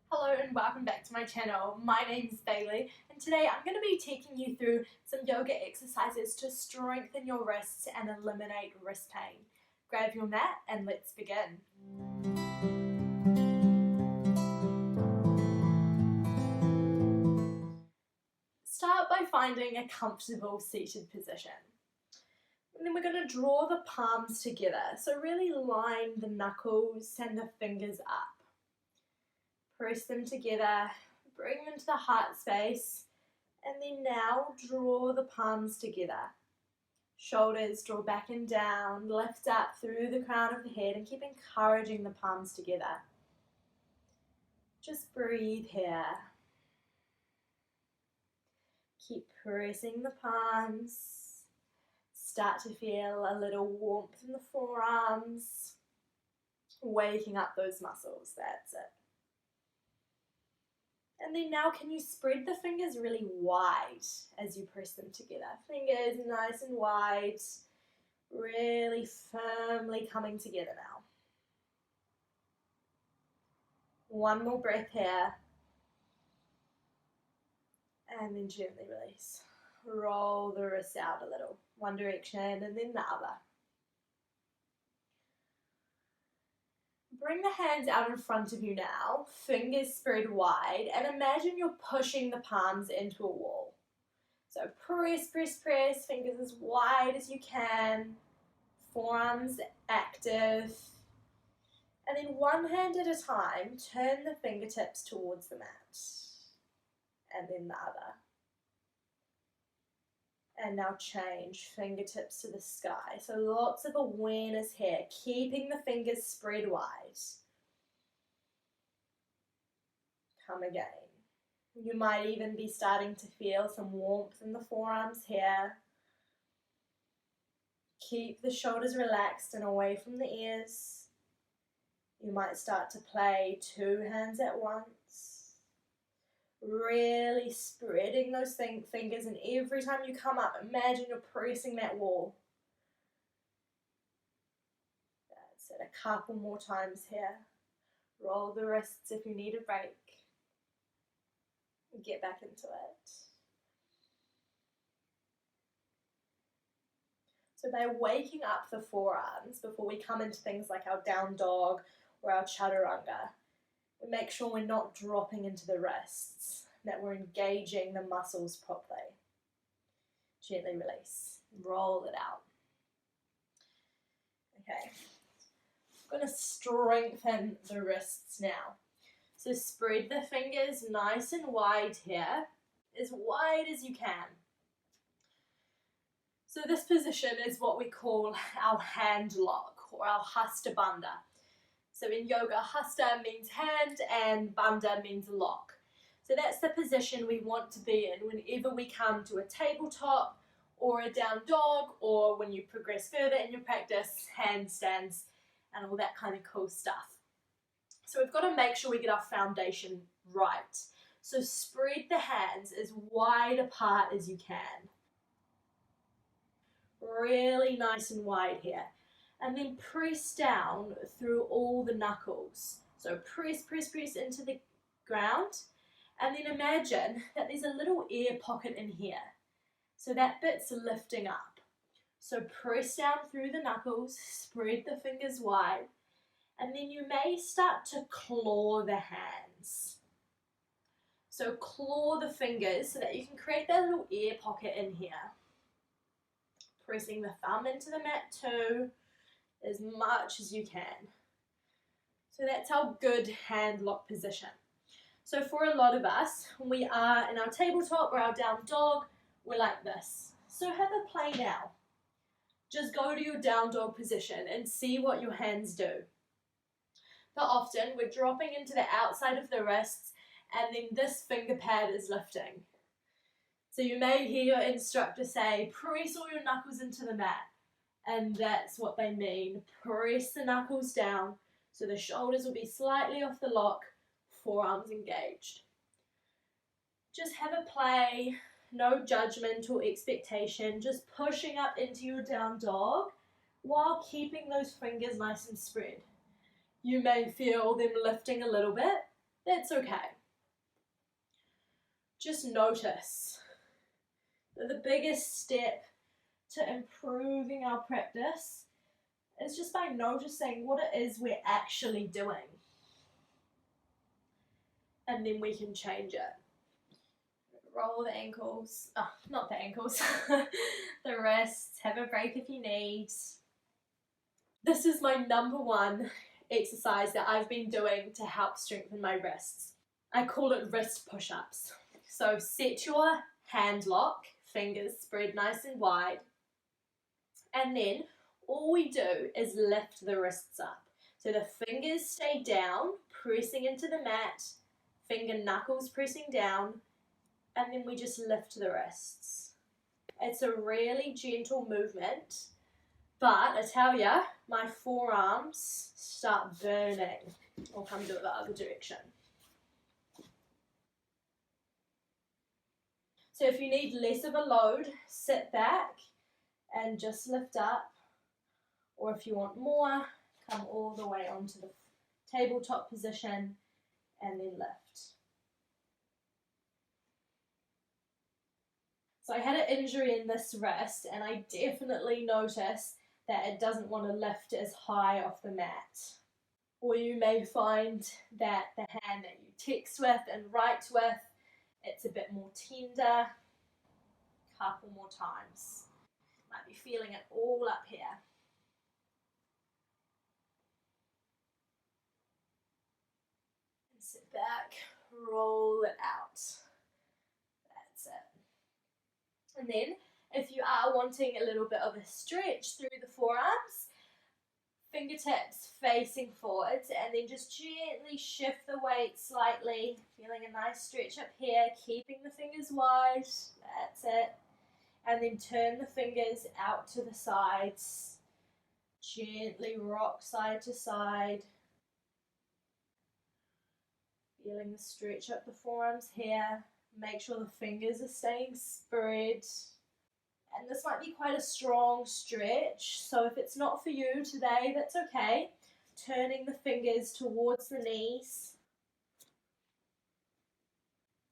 Hello and welcome back to my channel. My name is Bailey and today I'm going to be taking you through some yoga exercises to strengthen your wrists and eliminate wrist pain. Grab your mat and let's begin. Start by finding a comfortable seated position. And then we're going to draw the palms together, so really line the knuckles and the fingers up. Press them together, bring them to the heart space, and then now draw the palms together. Shoulders draw back and down, lift up through the crown of the head and keep encouraging the palms together. Just breathe here. Keep pressing the palms. Start to feel a little warmth in the forearms, waking up those muscles. That's it. And then now can you spread the fingers really wide as you press them together? Fingers nice and wide, really firmly coming together now. One more breath here. And then gently release. Roll the wrists out a little. One direction and then the other. Bring the hands out in front of you now, fingers spread wide, and imagine you're pushing the palms into a wall. So press, press, press, fingers as wide as you can, forearms active. And then one hand at a time, turn the fingertips towards the mat. And then the other. And now change, fingertips to the sky. So lots of awareness here, keeping the fingers spread wide. Come again. You might even be starting to feel some warmth in the forearms here. Keep the shoulders relaxed and away from the ears. You might start to play two hands at once. Really spreading those fingers, and every time you come up, imagine you're pressing that wall. That's it, a couple more times here. Roll the wrists if you need a break. Get back into it. So by waking up the forearms before we come into things like our down dog or our chaturanga, we make sure we're not dropping into the wrists, that we're engaging the muscles properly. Gently release, roll it out. Okay, I'm going to strengthen the wrists now. So spread the fingers nice and wide here, as wide as you can. So this position is what we call our hand lock or our hasta bandha. So in yoga, hasta means hand and bandha means lock. So that's the position we want to be in whenever we come to a tabletop or a down dog, or when you progress further in your practice, handstands and all that kind of cool stuff. So we've got to make sure we get our foundation right. So spread the hands as wide apart as you can. Really nice and wide here. And then press down through all the knuckles. So press, press, press into the ground. And then imagine that there's a little air pocket in here. So that bit's lifting up. So press down through the knuckles, spread the fingers wide. And then you may start to claw the hands. So claw the fingers so that you can create that little air pocket in here. Pressing the thumb into the mat too, as much as you can. So that's our good hand lock position. So for a lot of us, when we are in our tabletop or our down dog, we're like this. So have a play now. Just go to your down dog position and see what your hands do. But often we're dropping into the outside of the wrists and then this finger pad is lifting. So you may hear your instructor say, press all your knuckles into the mat. And that's what they mean. Press the knuckles down so the shoulders will be slightly off the lock, forearms engaged. Just have a play, no judgment or expectation, just pushing up into your down dog while keeping those fingers nice and spread. You may feel them lifting a little bit, that's okay. Just notice that the biggest step to improving our practice is just by noticing what it is we're actually doing. And then we can change it. Roll the ankles, not the ankles, the wrists, have a break if you need. This is my number one exercise that I've been doing to help strengthen my wrists. I call it wrist push-ups. So set your hand lock, fingers spread nice and wide, and then all we do is lift the wrists up. So the fingers stay down, pressing into the mat, finger knuckles pressing down, and then we just lift the wrists. It's a really gentle movement, but I tell ya, my forearms start burning. I'll come do it the other direction. So if you need less of a load, sit back and just lift up. Or if you want more, come all the way onto the tabletop position and then lift. So I had an injury in this wrist, and I definitely notice that it doesn't want to lift as high off the mat. Or you may find that the hand that you text with and write with, it's a bit more tender. Couple more times. Might be feeling it all up here. And sit back, roll it out. That's it. And then, if you are wanting a little bit of a stretch through the forearms, fingertips facing forwards, and then just gently shift the weight slightly, feeling a nice stretch up here, keeping the fingers wide. That's it. And then turn the fingers out to the sides. Gently rock side to side. Feeling the stretch up the forearms here. Make sure the fingers are staying spread. And this might be quite a strong stretch, so if it's not for you today, that's okay. Turning the fingers towards the knees.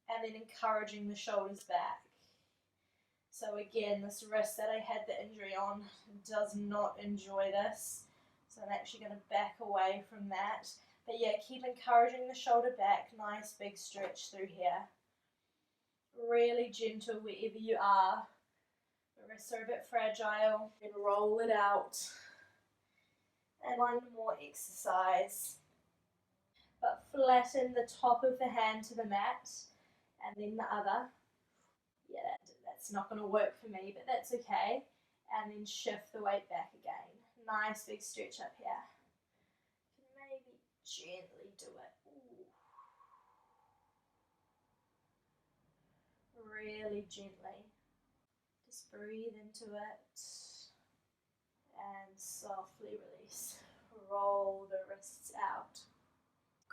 And then encouraging the shoulders back. So again, this wrist that I had the injury on does not enjoy this. So I'm actually going to back away from that. But yeah, keep encouraging the shoulder back. Nice big stretch through here. Really gentle wherever you are. The wrists are a bit fragile. Then roll it out. And one more exercise. But flatten the top of the hand to the mat. And then the other. Yeah, that's not going to work for me, but that's okay. And then shift the weight back again. Nice big stretch up here. Maybe gently do it. Ooh. Really gently. Just breathe into it. And softly release. Roll the wrists out.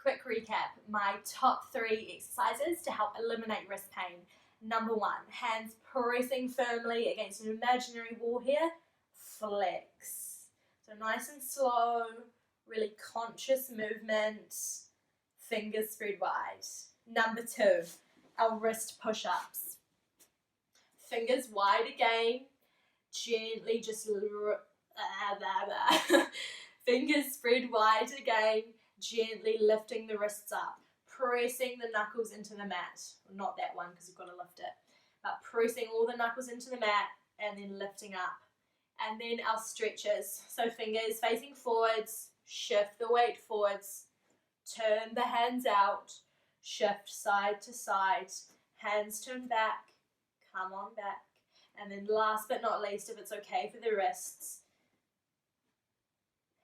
Quick recap, my top 3 exercises to help eliminate wrist pain. Number 1, hands pressing firmly against an imaginary wall here, flex. So nice and slow, really conscious movement, fingers spread wide. Number 2, our wrist push-ups. Fingers wide again, gently just fingers spread wide again, gently lifting the wrists up. Pressing the knuckles into the mat. Well, not that one because you've got to lift it. But pressing all the knuckles into the mat and then lifting up. And then our stretches. So fingers facing forwards, shift the weight forwards, turn the hands out, shift side to side, hands turn back, come on back. And then last but not least, if it's okay for the wrists,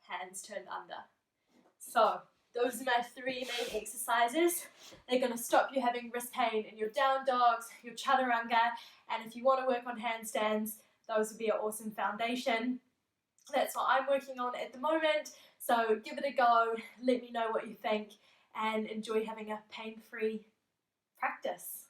hands turned under. So those are my 3 main exercises. They're going to stop you having wrist pain in your down dogs, your chaturanga, and if you want to work on handstands, those would be an awesome foundation. That's what I'm working on at the moment, so give it a go, let me know what you think, and enjoy having a pain-free practice.